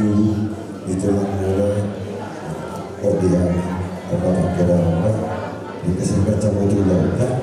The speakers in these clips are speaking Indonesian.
dulu itu mulai ordian apa kira apa dikasih baca juga kan.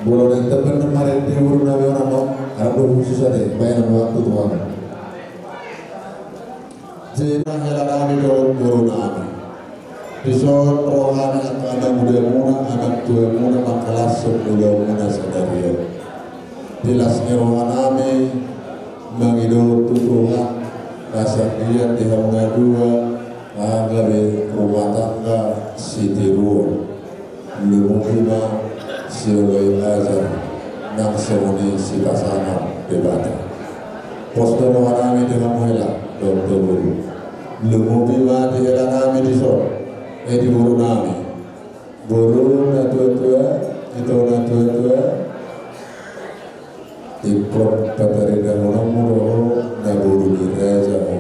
Boleh yang temen kemarin di urun nabi orang no, ada khusus ada bayaran waktu tuan. Jadi helan kami dorong urun nabi. Disor rohani anak muda muna, anak tua muna makalas muda muna sadaria. Dilasnya rohani kami mengidul Tuhan, kasih dia di hamga dua, agar rumah tangga siti ruang, lumuma siwai ajar nang sewani si pasana debata poster warami dengan muela dokter buru lumupi ma di era nami di so di buru nami buru na tua itu na tua ikut patari dan muro na buru di raja o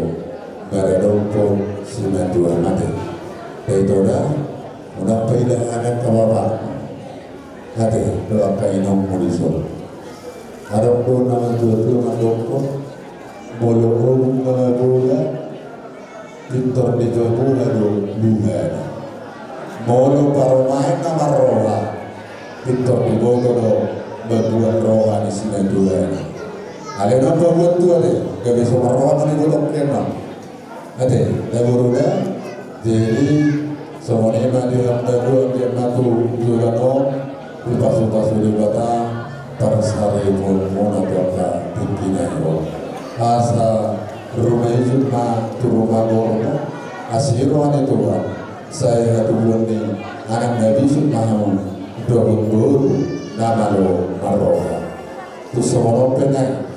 baradongko sima dua mati itu dah udah pilih anak kawapa ada doa kainong mulisol. Ada pun nama tuatu mandoko, bolong nama bola, pintor di jodoh lalu luhana. Molo parumain nama roha, pintor di bodoh berbuat roha di sini dua. Ada nama buat tu ada, gak bisa roha di bodoh kena. Ada, dah berudah. Jadi semuanya mandi dalam dua dia matu juga no. Pasu-pasu di bata Tarsari mona berapa pimpinan yo asa rumah itu ma turuma gorma asiro ane tuan saya tuan ni anak nabi subhanahu dua nama lo maroha tu semua penai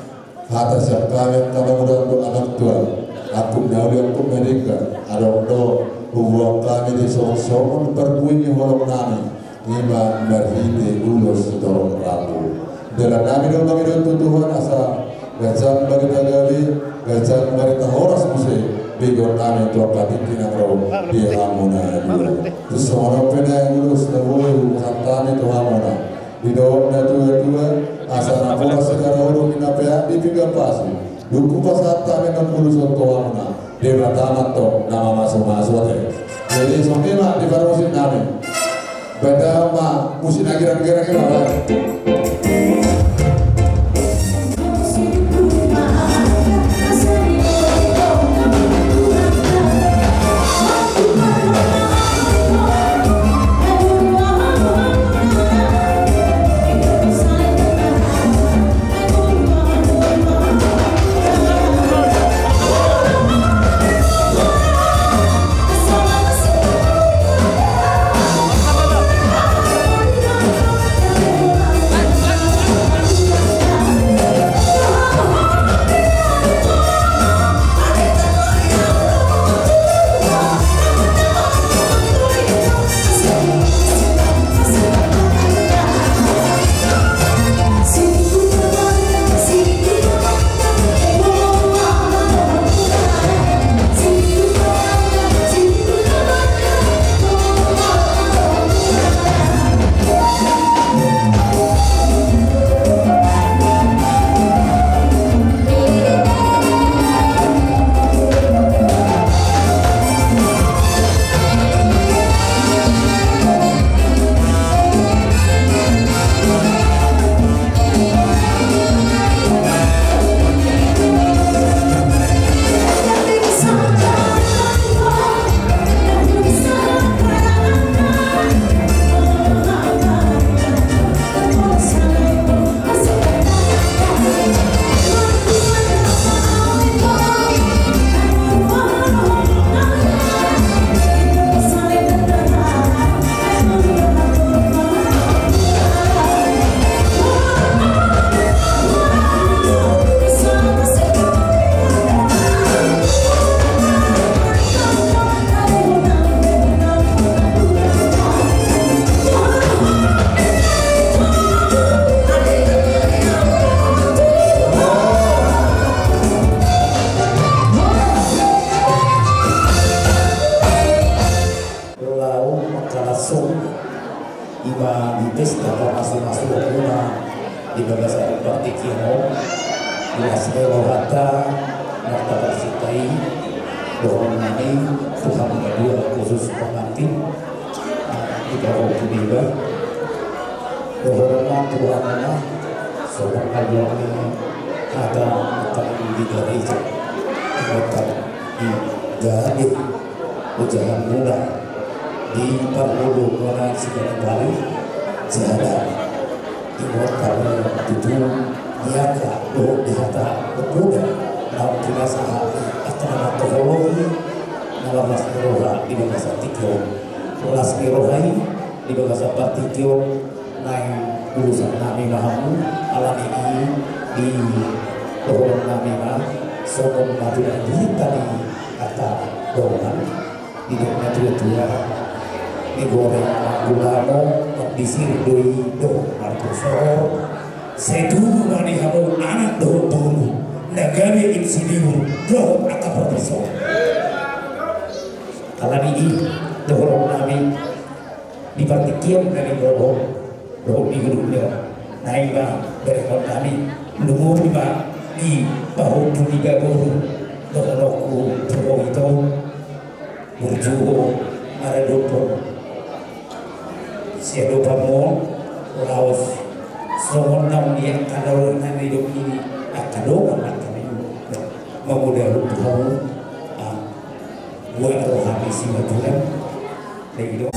hata siapa yang kamu udah untuk anak tuan aku nauli aku mereka ada do uang kami di sosok berpunyai orang nami Ima marhite ulos dorong rabu. Dalam nami dong Tuhan asa gajan bagi tagali, gajan bagi tahoras musik. Bigon nami tu apa bikin agro di hamona dulu. Terus orang pernah ulos naboy kantani tu hamona. Di dalam tua asa nabola segala orang ina pea di tiga pasi. Duku pas kata dengan ulos tu hamona. Dewa tamat tu nama masuk deh. Jadi semua di baru musik nami. Beda ma musim akhir-akhir apa? iba dites dapat masuk rumah di bagasan bakti kino di asmero hata martabat sitai doang nani Tuhan kedua khusus pengantin di bawah kudiba doang Tuhan mana sobat kalian ada di gereja mereka di jadi ujaran muda di perlu orang segala kali jalan di kota itu niaga do di hata bermuda namun kita sahabat akan teknologi dalam roha di bahasa tikio ulas rohai di bahasa partikio naik urusan nabi mahamu alam ini di roh nabi mah sokong nabi di tadi kata doang di dunia tua digoreng gulamo disir doi do markusor sedu mani hamu anak do bulu nagari insidiu do akap profesor kalau ini dorong kami di partikium dari dorong di gedungnya naik bang dari kami lumur di bang di bahu juga bulu dorongku dorong itu berjuang ada dopo siapa pamo laos semua nam yang kadang hidup ini akan doang akan ini memudar tahu buat rohani si Tuhan dari hidup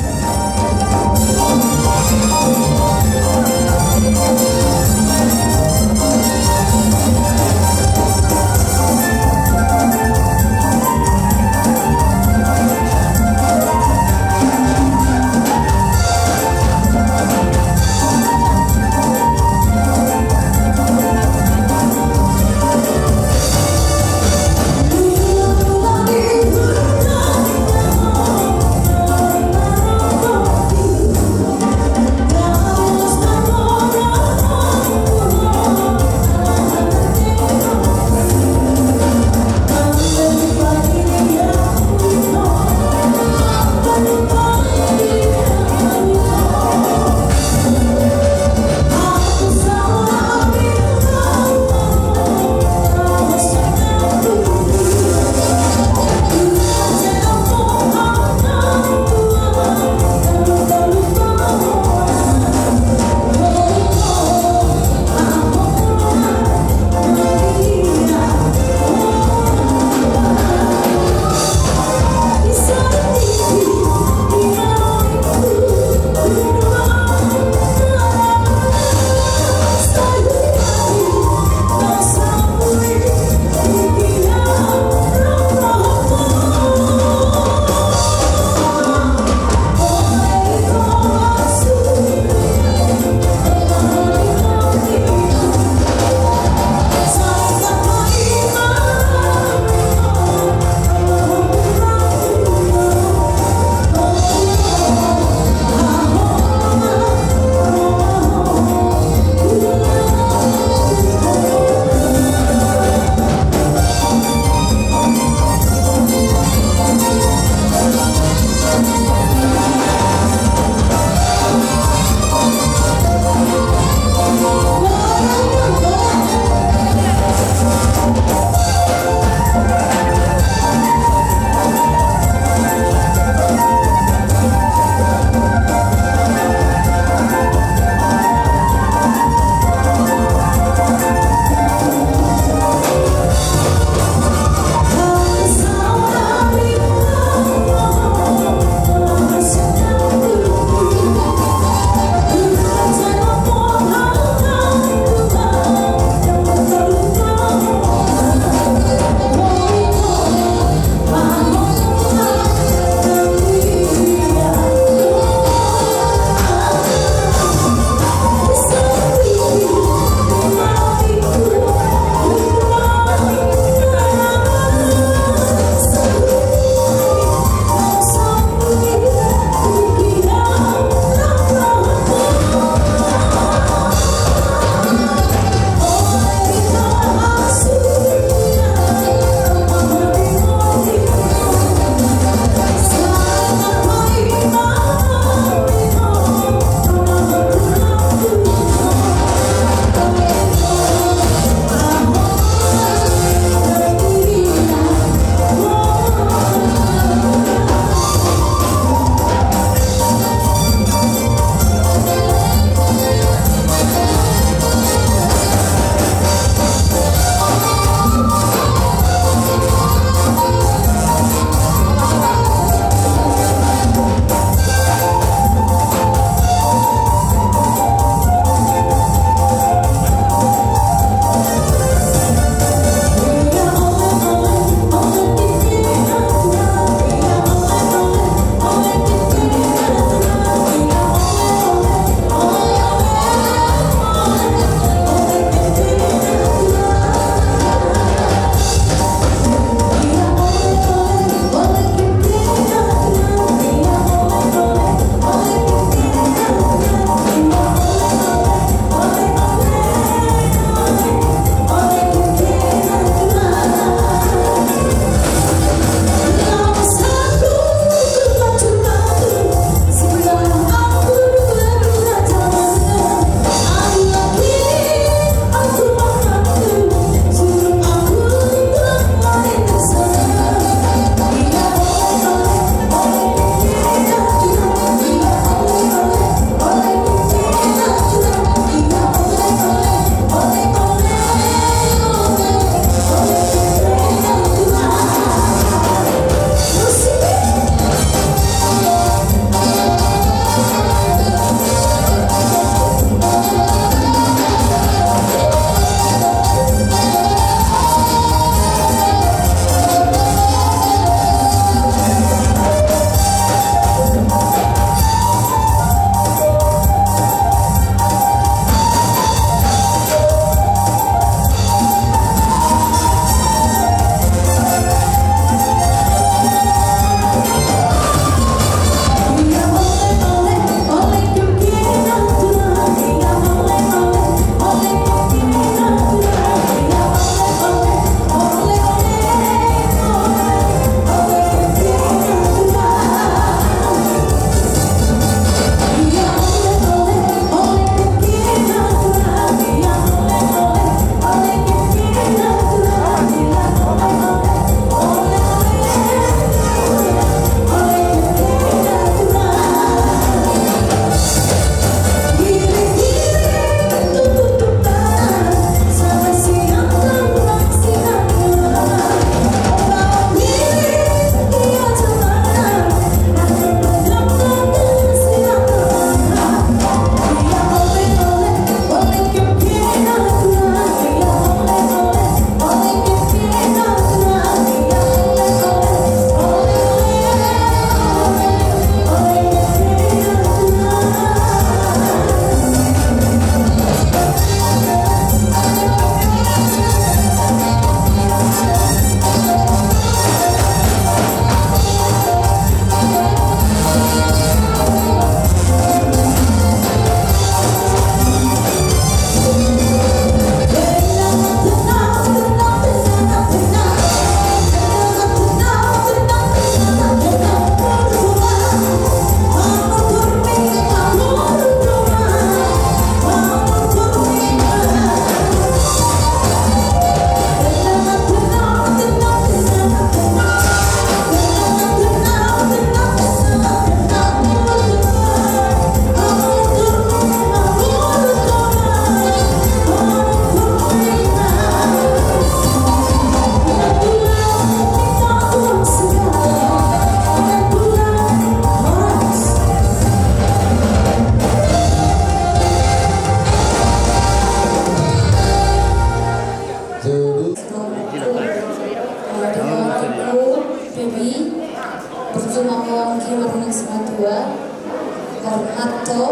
Harto,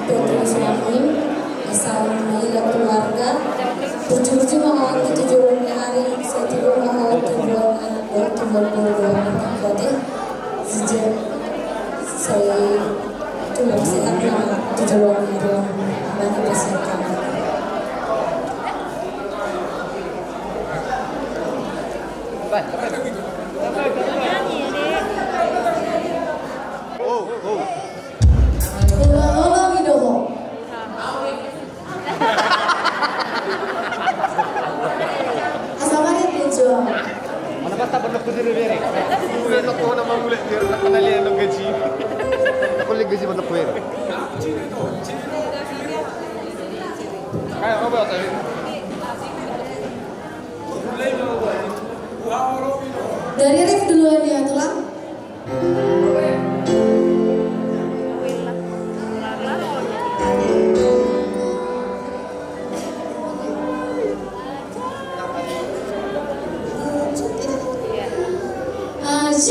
Petrus Rahim, asal Maila keluarga, tujuh mohon tujuan hari saya tidak mohon tujuan anak tujuan berdoa sejak saya tujuan sehat tujuan itu banyak persiapan. Mana basta perlu kudir beri. Kudir nak kau nama mulai dia nak kenal dia nak gaji. Aku lagi gaji mana kudir. Kayak apa tadi? Dari Rif duluan ya tulang. Para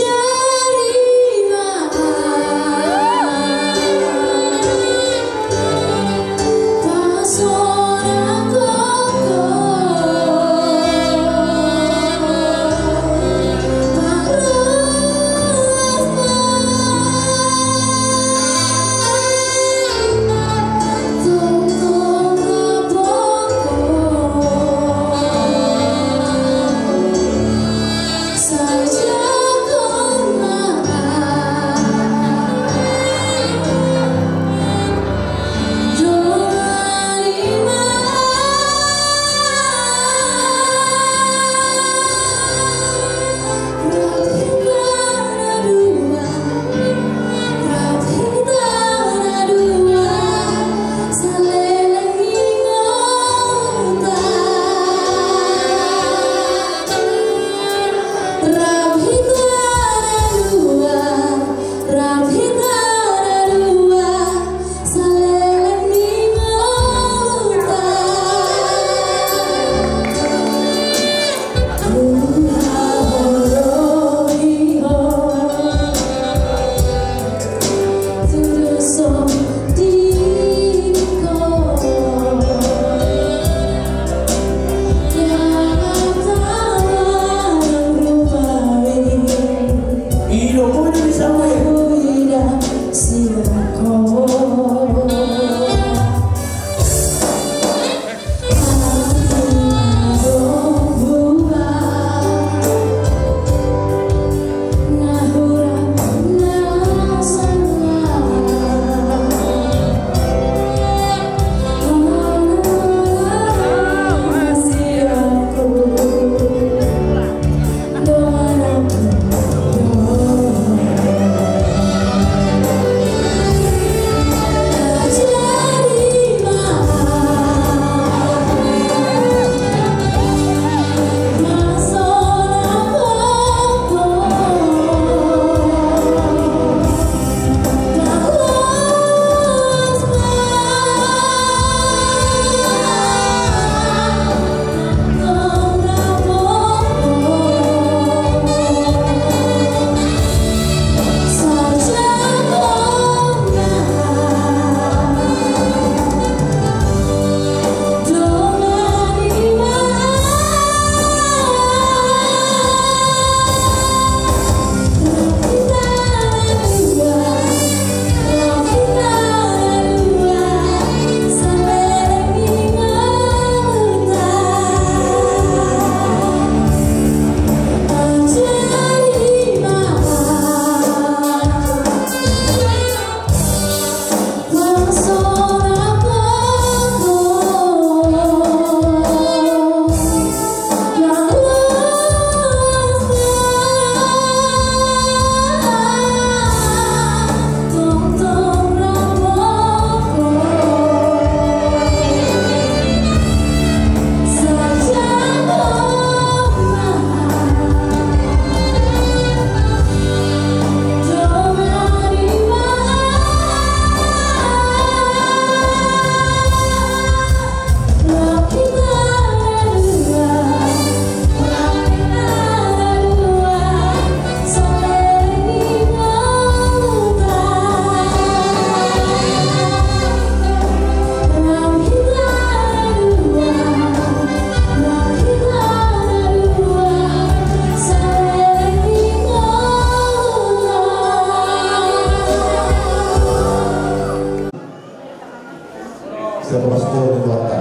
siapa pastor di kota.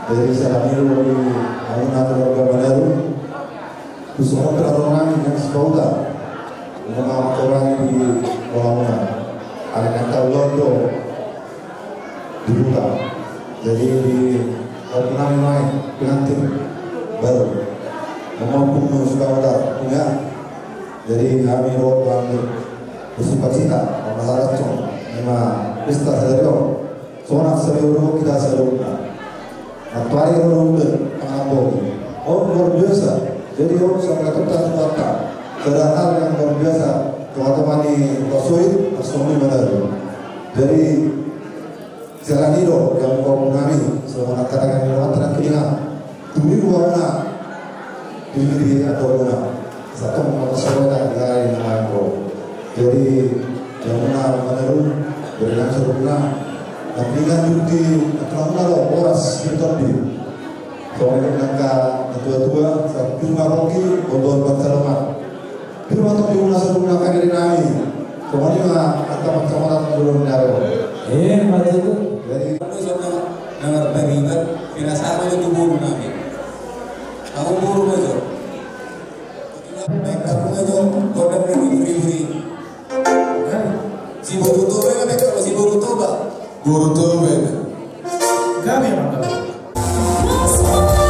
Jadi saya ambil di Amunat Warga Baru. Semua perorangan yang sekolah, mengenal orang di Amunat. Ada kata Londo dibuka. Jadi di Amunat main pengantin baru. Mengampung suka punya. Jadi kami roh bersifat-sifat masalah itu memang pesta sederhana. Soalnya sebelum kita sebelumnya, aktuari orang pengampung, luar biasa. Jadi orang sangat tertarik mata. Ada hal yang luar biasa. Teman-teman di Kosoit, Asmi benar. Jadi jalan hidup yang kau mengalami, semua katakan yang antara keringat, demi warna, diri atau warna. Satu mengatasnya dari nama kau. Jadi yang benar berikan serupa. Tapi kan bukti terlalu oras bertopi. Soalnya mereka tua-tua saat cuma pergi bodor berterima. Cuma topi masa rumah kami dinami. Soalnya angka pertemanan belum nyaro. Macam itu. Jadi Kami sudah dengar beringat firasat itu buru kami. Aku buru aja. Mereka punya jom kodam beri. Si buru tu mereka si buru tu bah. guru tuh beda. Kami yang mantap. Oh,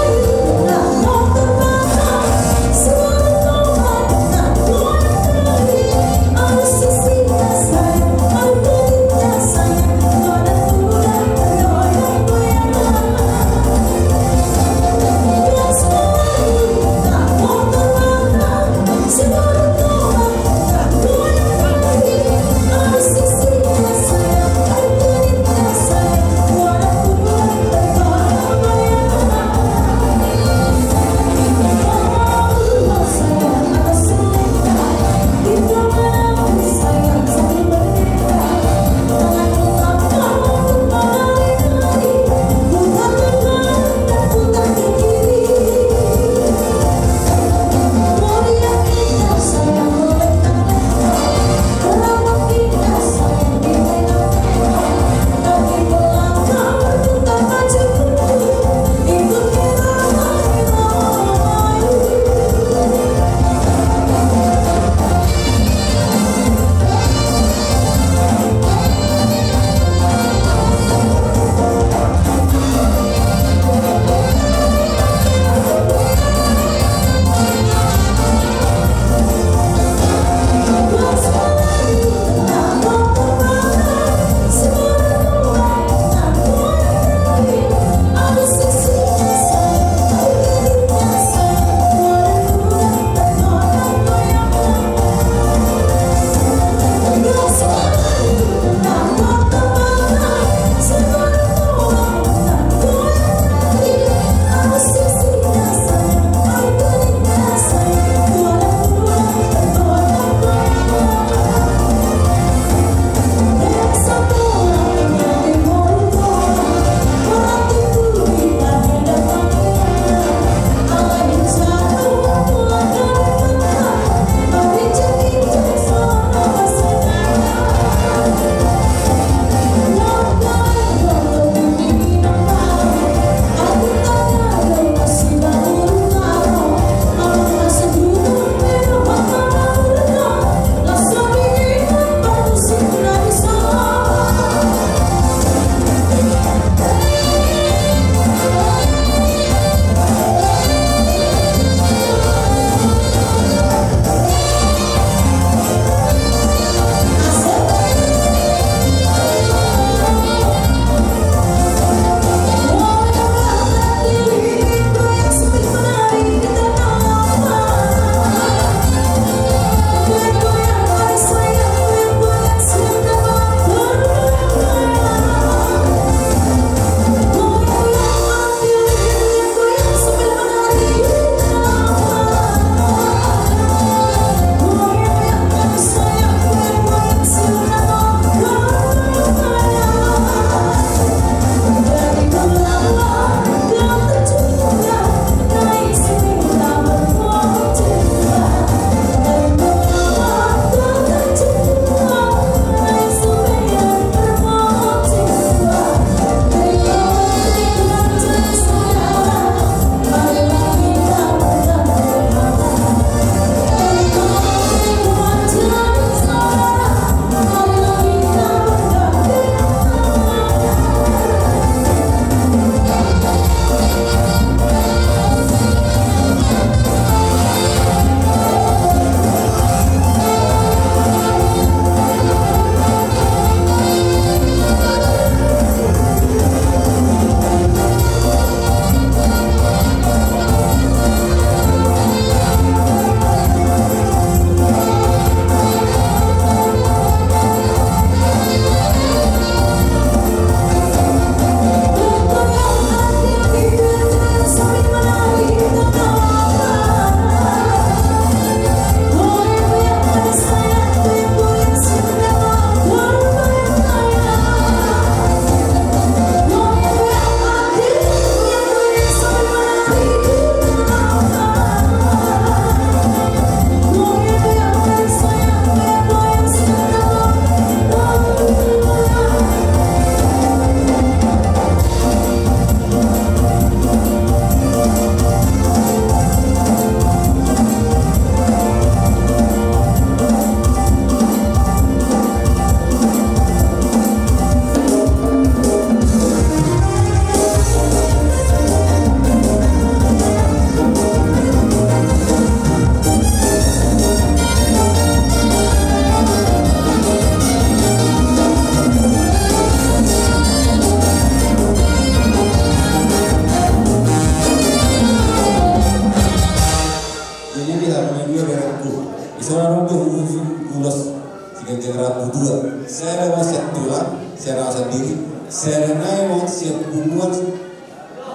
Serau sendiri serenai mau siap hubungan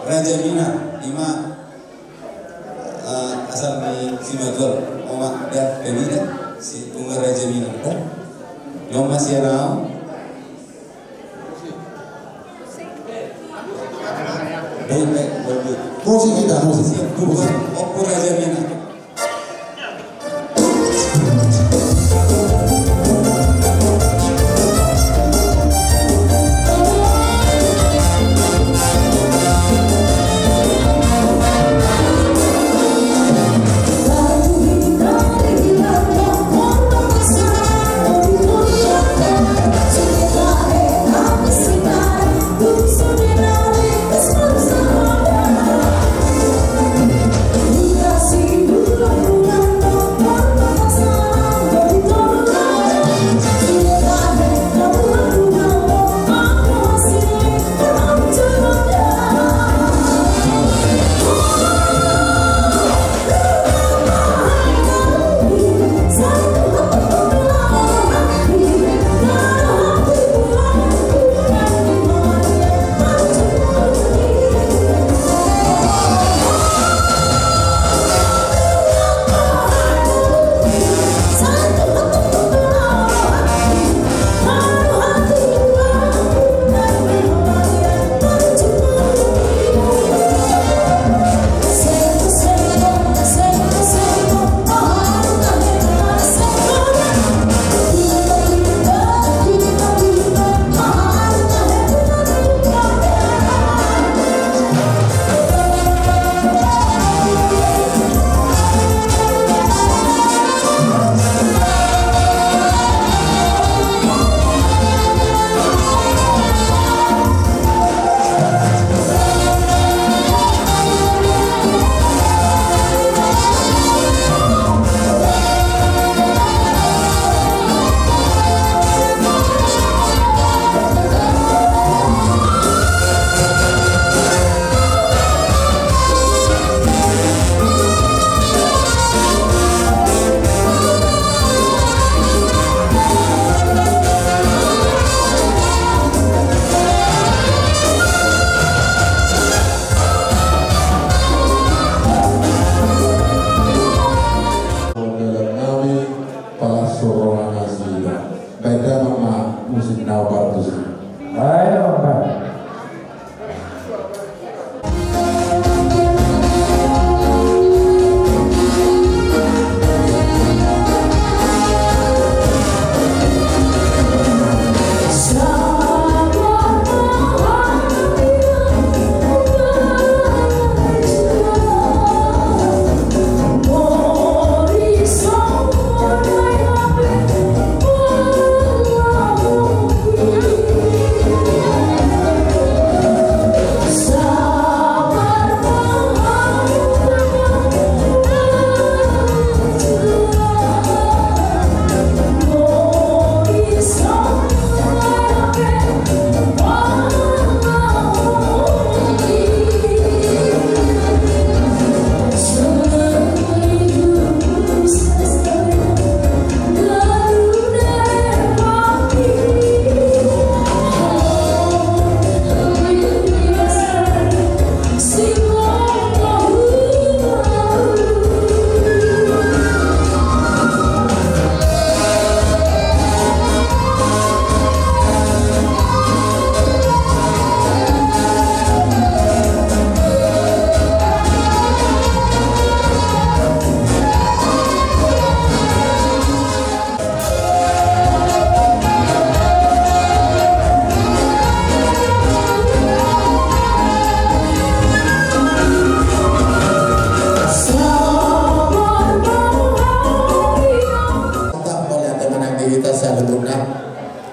Raja Mina ima asal di Simagol oma dah Mina si hubungan Raja Mina Loma Serau musik kita musik hubungan Oppo Raja Mina.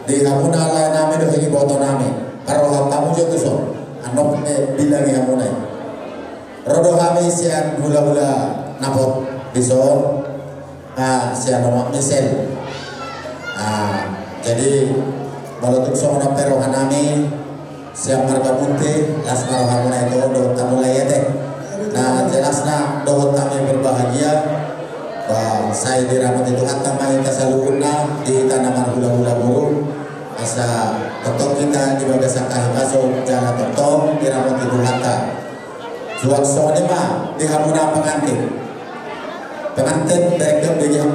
di hamuna la nami do higi boto nami karo kamu jo tuso anok bilang hamuna rodo kami sian gula-gula napot biso sian nama misel jadi kalau tuso na pero hanami siang marga putih las karo hamuna itu do tamu layete nah jelasnya do kami berbahagia saya dirapot itu hatta main kasalukuna di tanaman gula-gula burung asa Totong kita di bagasang kaso jangan totong diramot ibu hatta. Jual soalnya mah dihamuna pengantin mereka beliau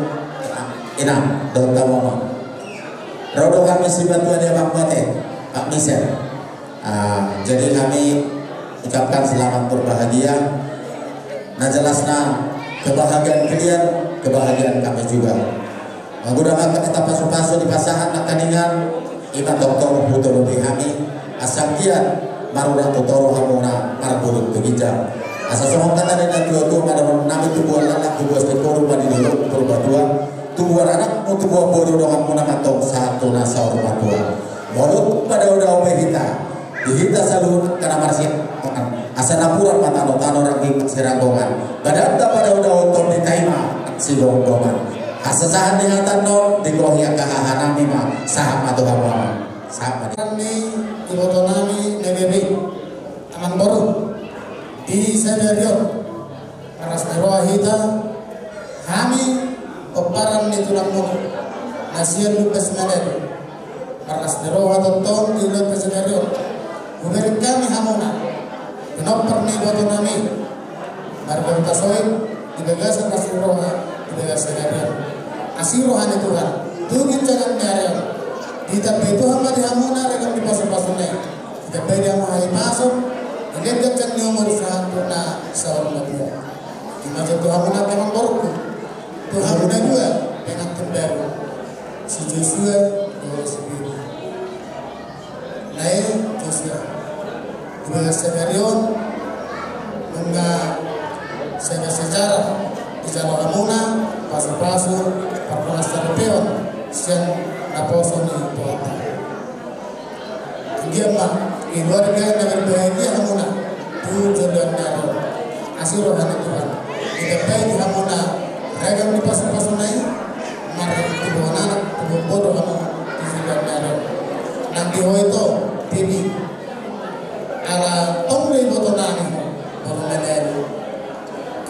inam dota mama. Rodo kami si bantuan dia Pak Misel. Jadi kami ucapkan selamat berbahagia. Nah jelasnya kebahagiaan kalian, kebahagiaan kami juga. Menggunakan kita pasu-pasu di pasangan nakaningan iman doktor butuh lebih kami asal kian maruna tutoro hamuna marbulun begijam. Asa somong kata dan dua pada nami tubuh anak tubuh sekoru pada dulu berbadua tubuh anak mau tubuh bodoh doang pun matong satu nasa rumah tua mulut pada udah kita dihita selalu karena marsin asa napuran mata notano ranking siragongan badan pada udah untuk ditaima si gongongan asa sahan dihatan non dikohya kahahanami mah saham atau hamama saham ini ibotonami nebebi aman baru di Sadarion Aras Neroahita kami peparan di tulang mulut nasian lupas maden Aras Neroah tontong di luar Sadarion memberi kami hamuna kenopper nih buat kami marga tasoy di bagasan Aras Neroah di bagasan Sadarion asirohan itu kan tugin jangan nyarion di tapi itu hamba di hamuna rekan di pasal-pasalnya kita beda mahal masuk lihat kan nomor satu na seorang nabi. Di masa Tuhan menak memang baru. Tuhan muda juga dengan terbaru. Si Joshua sendiri. Naik Joshua. Dua Sadarion menggak sejarah di jalan Ramuna pasu-pasu perkelas terpeon siang naposo ni Tuhan. Dia mah keluarga dengan bahagia hamuna tu jalan naro asiro hana Tuhan kita baik hamuna ragam di pasal-pasal naik mari tubuh anak tubuh bodoh kamu di jalan naro nanti itu tini ala tomre botonani baru mendari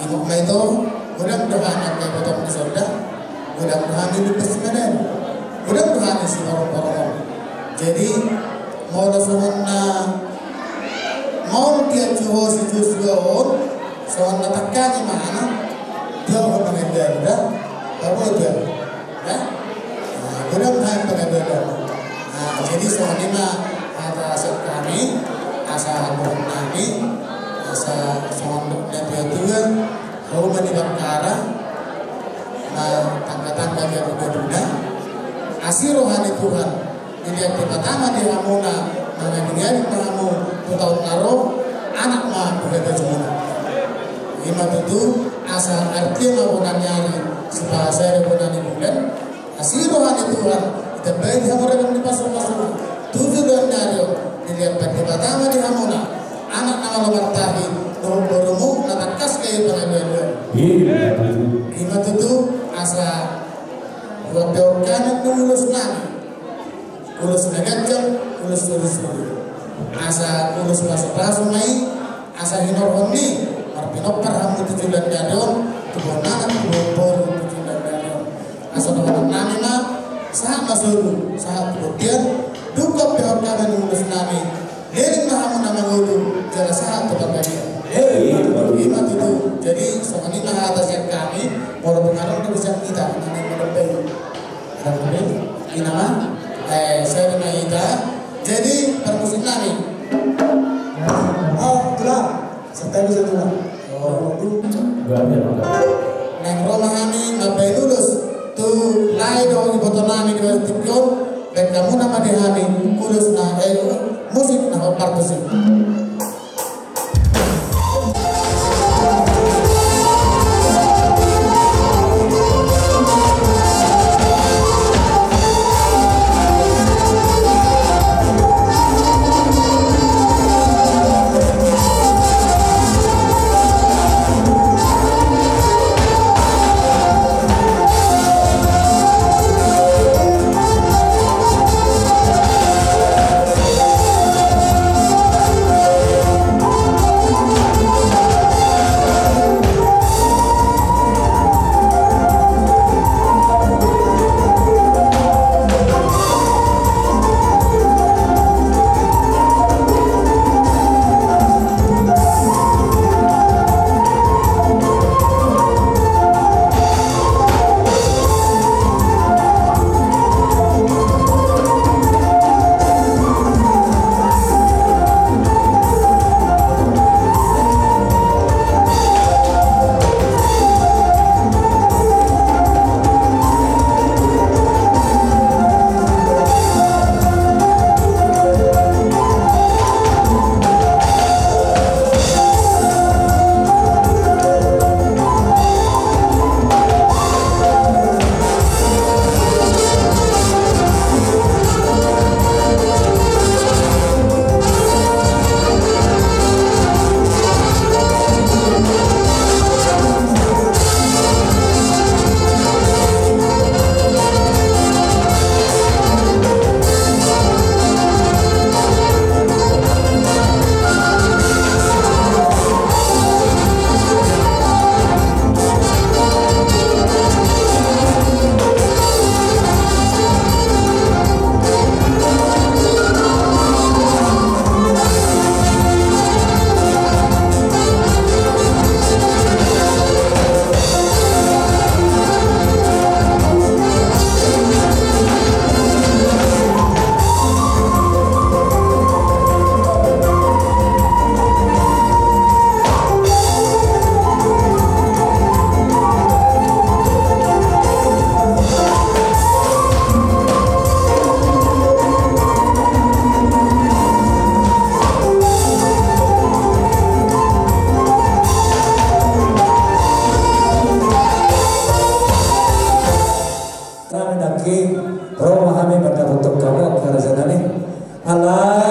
inuk itu mudah-mudahan akan botong di sorga mudah-mudahan hidup kesempatan mudah-mudahan si orang-orang jadi mau langsungna mau dia jual si jual soal natakan mana dia mau pengendara apa dia ya kurang kan pengendara jadi soal ini atas kami asa kami asa soal dia tuan mau menibakara tangkatan bagi berbeda asirohani Tuhan dilihat di pertama di Ramona mengenai kamu tahun naro anak mah berbeda semua. Lima itu asal arti maupun nyari sebahasa rebunan bulan asirohan itu Tuhan kita baik kamu rekam di pasal-pasal tujuh dan nyari dilihat di pertama di Ramona anak nama lomar tahi barumu natakas kayak pengaduan. Lima itu asal buat doakan lulus nami. Ulus negajam, ulus asa ulus masuk mai, asa hinor honi, marpinok parham itu jualan jadon, tubuhanan tubuh jualan jadon. Asa nama nami mah saat masuk saat kemudian duka pihak kami ulus nami, dari mahamu nama ulu jalan saat tempat kami. Imat itu jadi soal ini atas yang kami, walaupun pengaruh bisa kita nanti mendapat. Ini nama. Saya dengan Ida jadi permusim nami telah serta bisa tulang neng rumah kami ngapain lulus tuh lain dong foto nami di bawah tipion dan kamu nama di kami lulus nah musik nah partusin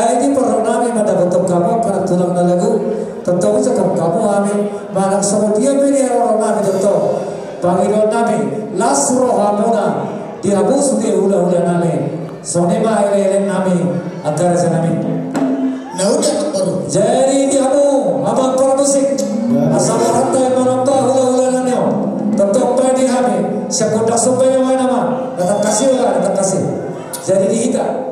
Hari ini perlu nami mata bentuk kamu karena tulang na lagu. Tentu cakap kamu kami malang semua dia beri orang nami tentu. Panginoon nami lasro hamuna dihabus di ula-ula nami. Sonema ile nami agar sa nami. Naunya baru. Jadi dihamu abang para musik. Asal rantai menonton ula-ula nami. Tentu pedi kami. Sekolah supaya nama. Datang kasih lah, datang kasih. Jadi dihita.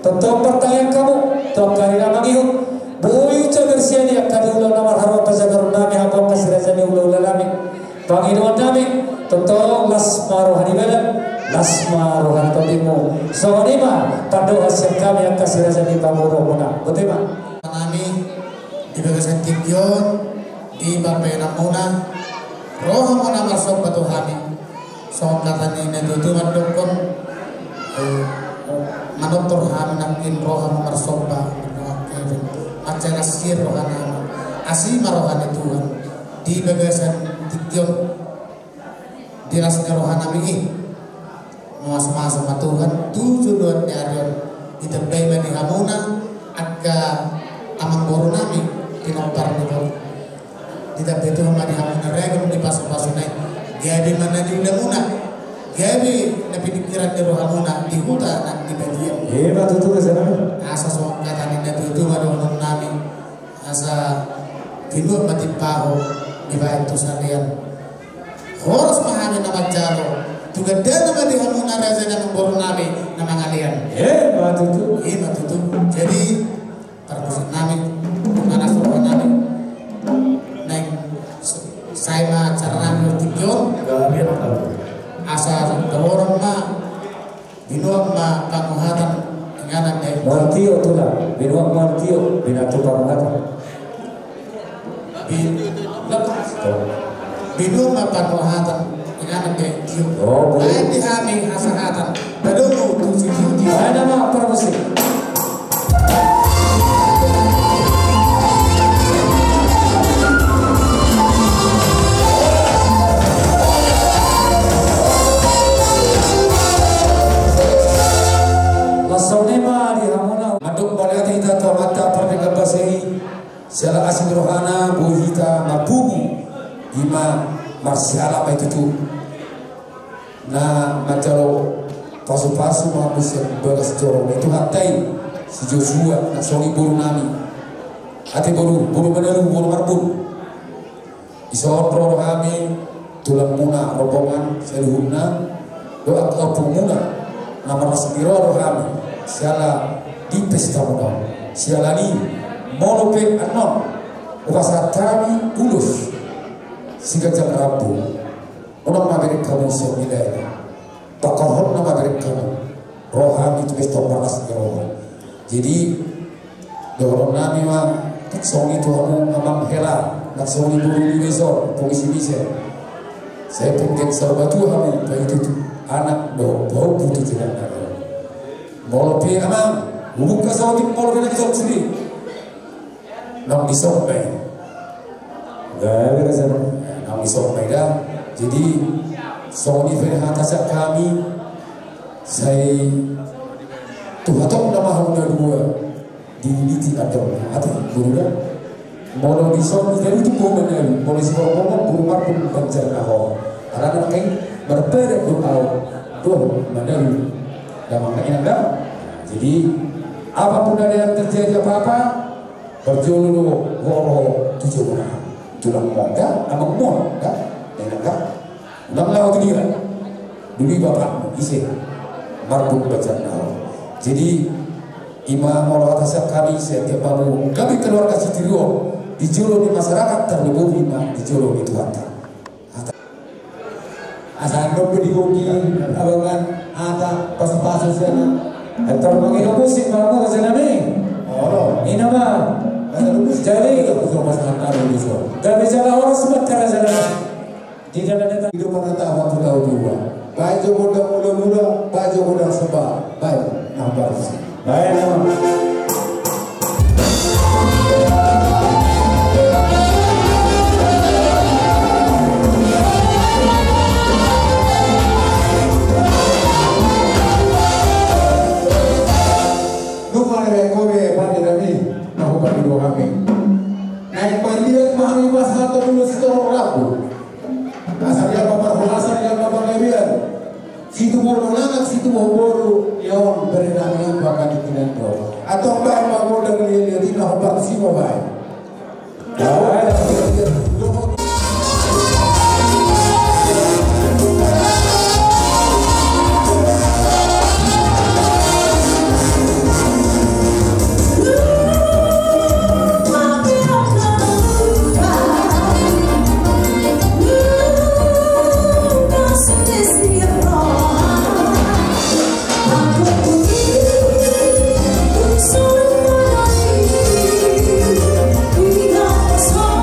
Tentang pertanyaan kamu, tuan karina mangihut, buyu cabersiani akadi ulang nama harap pasagar nami apa pasirasani ulang nami, Panginoon nami, tentang lasma rohani badan, lasma rohani totimu, sohonima pandoa siap kami yang kasirasani pamuro muna, betul pak? Nami di bagasan tinggion di bapena muna, roh muna masuk batu kami, soal kata ni nedutu mandokon. Manoptor ham nakin roham marsoba macam asir rohana asih marohana Tuhan di bagasan tikyong dirasnya rohana mi mas-mas sama Tuhan 7 hari di tempat mani hamuna agak amang boru nami tinopar ni boru di tempat itu mani hamuna regam di pasu-pasu naik jadi mana di muna Gabi nabi dikiran di rohamuna di hutan dan di bagian. Hebat itu kesana. Asa soal kata ni nabi itu madon nami asa tidur mati paho di bawah itu salian. Harus memahami nama jalo. Juga dan nama di hamuna raja dan memburu nami nama ngalian. Hebat itu. Hebat itu. Jadi terkusuk nami mana soal nami naik saya cara nami tidur. Gabi apa? Asal orang ma binuang ma pamuhatan nganan deh. Montio tu lah, binuang montio binatu pamuhatan. Binuang ma pamuhatan nganan deh. Oh, lain dihami asahatan. Badomu tu si Ada nama permusik. Siala asing rohana bohita mabubu ima marsiala pa itu na macalo pasu-pasu manusia bagas jorong itu hatai si Joshua na songi buru nami ati buru menalu buru marbun ison pro kami tulang muna rombongan seluhuna doa kampung muna nama rasmiro kami siala di pesta muda siala ni monope anon ukasatami ulus sigajang rabu unang mabirik kamu semilai pakohon na mabirik kamu rohani itu pesta panas roh jadi dorong nami mah song itu kamu amam hela nak song ibu ini besok polisi bisa saya pengen serbatu kamu baik itu anak do bau putih tidak ada molopi amam buka sawit molopi nak sok sendiri nam disompai gak ada sana nam disompai dah jadi song ini atas kami saya tuhatok nama hamba dua di tidak ada guru dah mau disompai dari itu pun benar mau disompai pun rumah pun bancar ahok karena kain berbeda doa benar dan makanya anda jadi apapun ada yang terjadi apa-apa berjolo goro tujuh orang tulang mongga amang mongga enggak nang lawa kedira dulu bapak isi marbun baca nawa jadi imam Allah atas kami setiap kamu kami keluarga Citirio dijolo di masyarakat terlebih imam dijolo di Tuhan asal nopo digogi abangan ada pas-pas sana atau mengenai musik malam ke sana ni ini nama jadi dan bicara orang sempat cara sana tidak ada hidup mana tak waktu tahu juga baik muda baik muda sebab baik nampak baik nama naik pandian mahami masa dulu setorong rabu asal yang asal yang lebihan situ bodoh nangat situ bodoh yang berenang bahkan dikinan doa atau baik mau dari dia tidak obat si baik So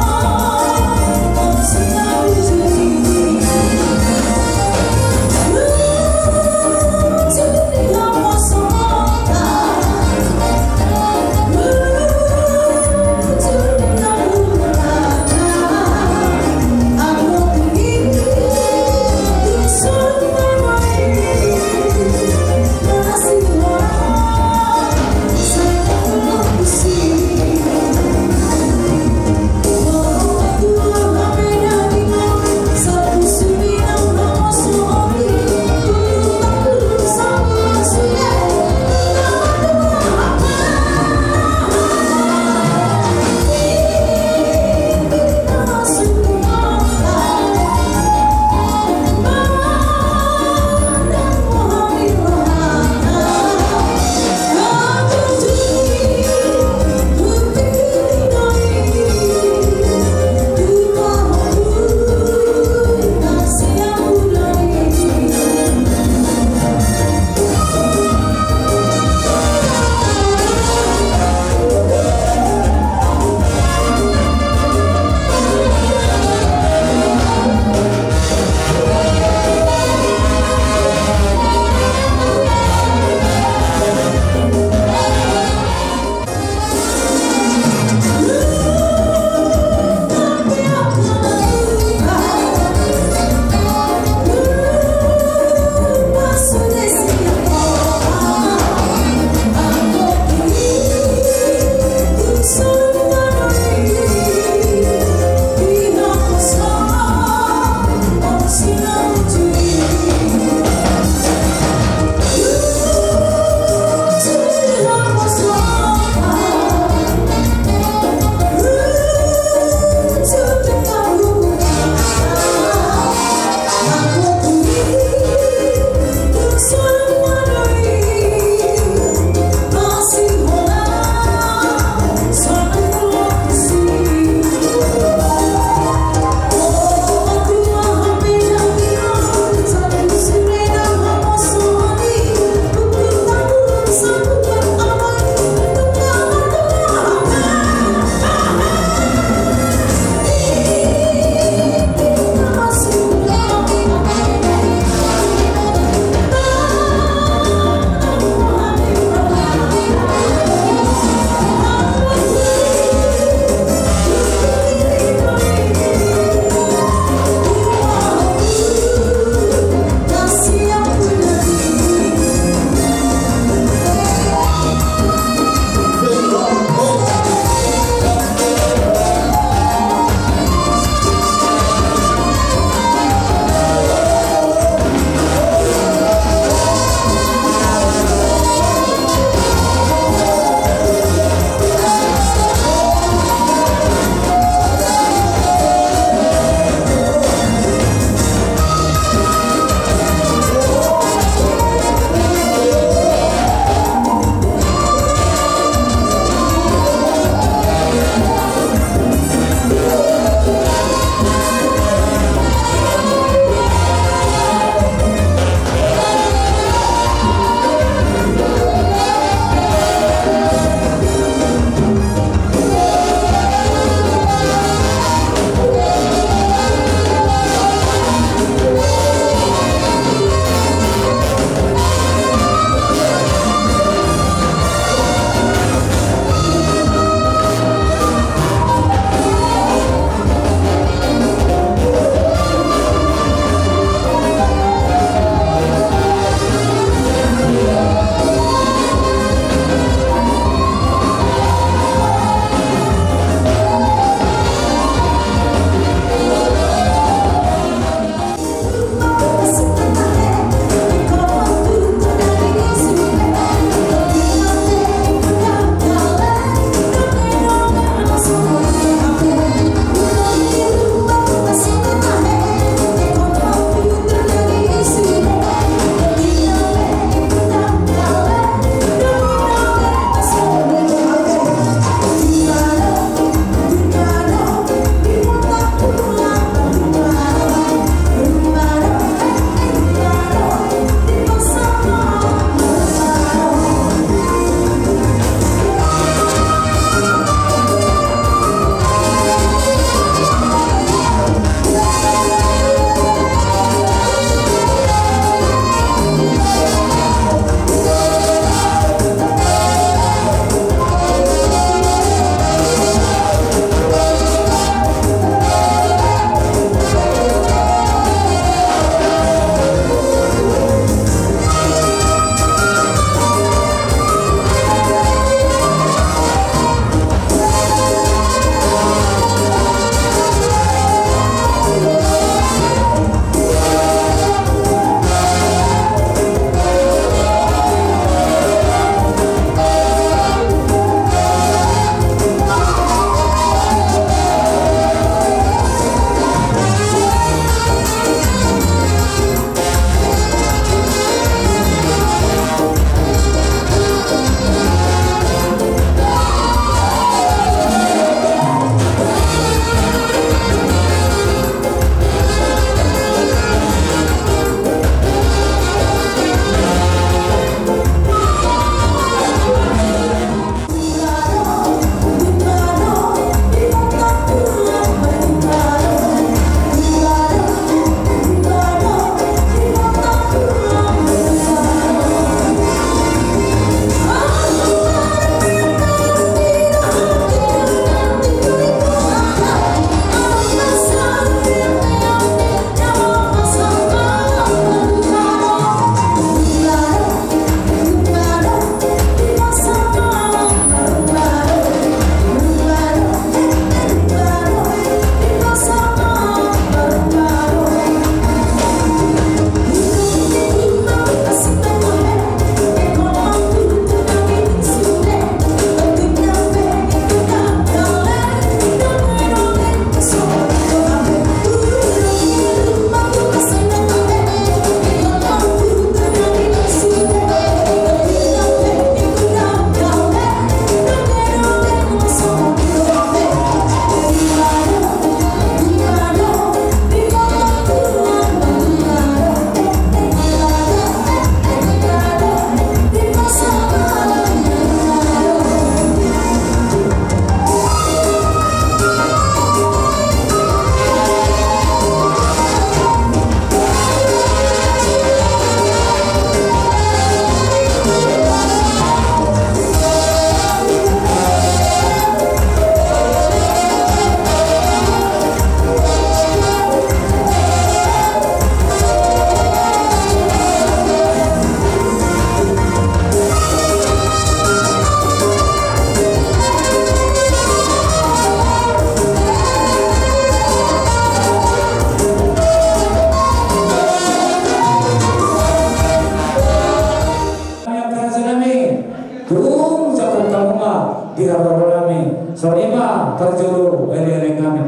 perjuru eleng kami.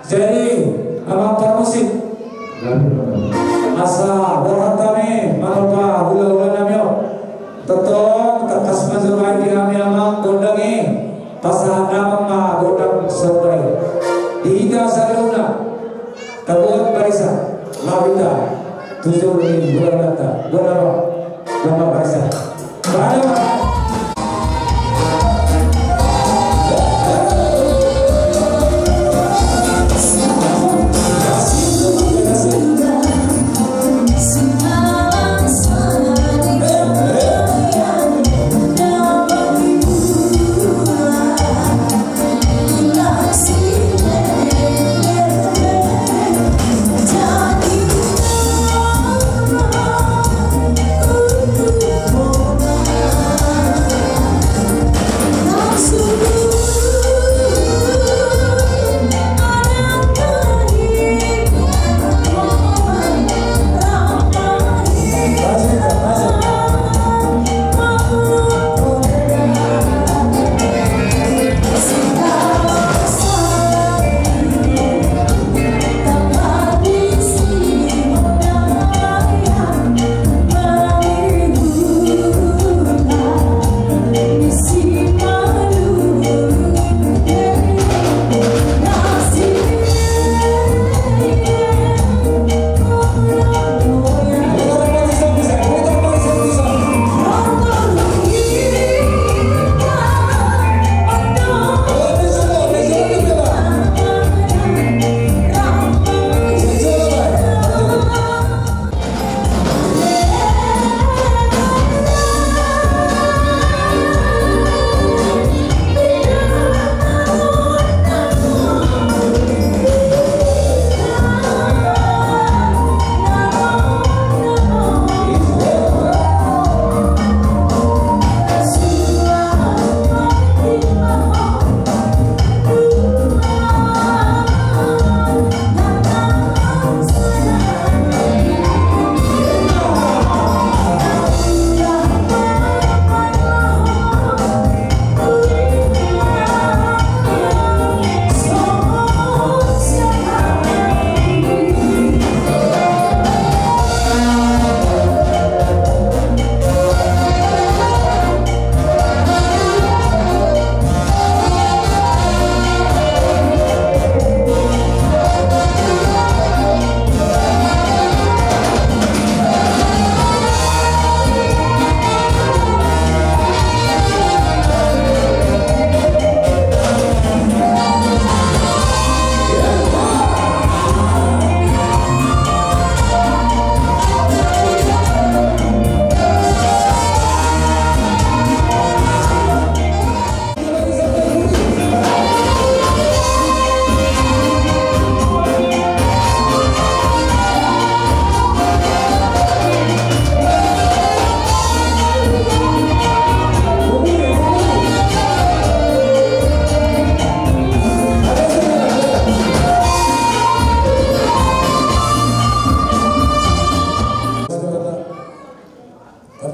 Jadi abang permusik asa warhatame malpa hula-hula namyo tetong kertas majurmai di kami amang gondangi pasahan amang ma gondang sebai hingga saruna kabuat barisa lawita 7 bulan data lama barisa pada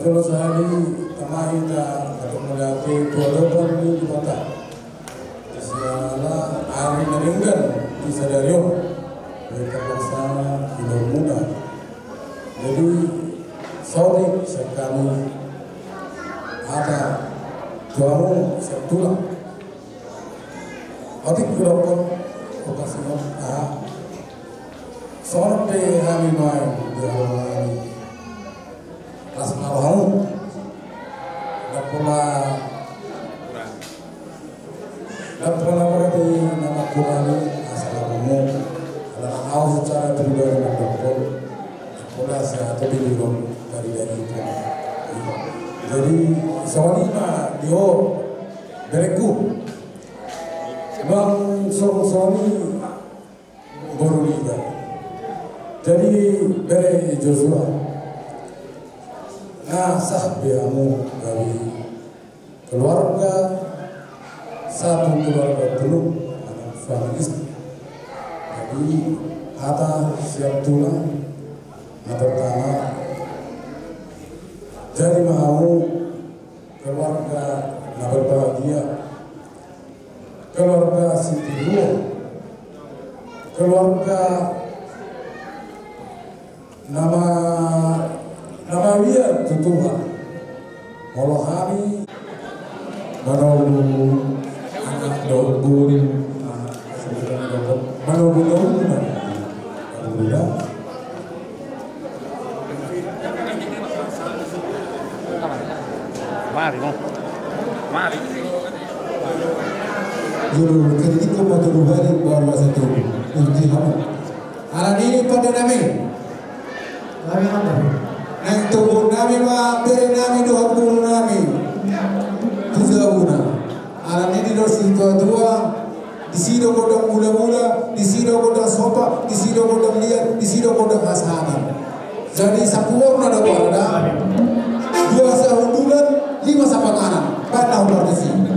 Kalau sehari tengah kita ketemu lagi walaupun di mata, Isialah hari meninggal di Sadario, mereka bersama hidup muda. Jadi sorry sekali ada tuamu setulah. Adik walaupun okasinya sorry hari main di awal Asmaul Dapula berarti nama Qurani asalamu adalah awal secara pribadi dapul Dapula satu bilion dari itu. Jadi soalnya dia bereku bang suami baru liga. Jadi bere Joshua nasah biamu dari keluarga satu keluarga dulu anak suami istri. Jadi ada siap tulang atau tanah. Jadi mau keluarga berbahagia, keluarga Sitio, keluarga nama dia Tutuhan, Molohani, Manobu, anak Doburi, Manobu Mari. Juru ketika mau balik bawa satu inti kamu. Anak ini pada nami. Nami apa? Neng tubuh nami ma beri nami 20 nami. 30. Anak ini dosi dua. Di sini kodok mula-mula, di sini kodok sopa, di sini kodok lihat, di sini kodok hasanah. Jadi 10 orang ada warga. 2 sahundulan, 5 sapanganan. Pada ular di sini.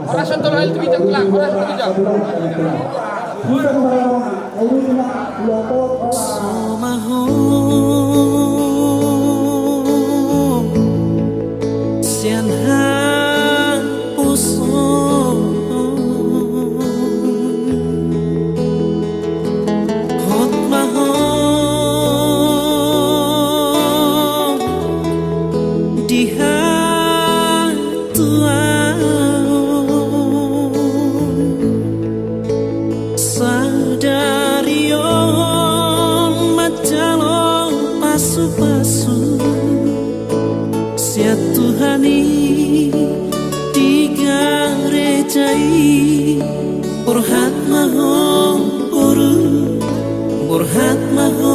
Orang sentuh hal itu bijak lang, orang sentuh bijak. Burhat mahon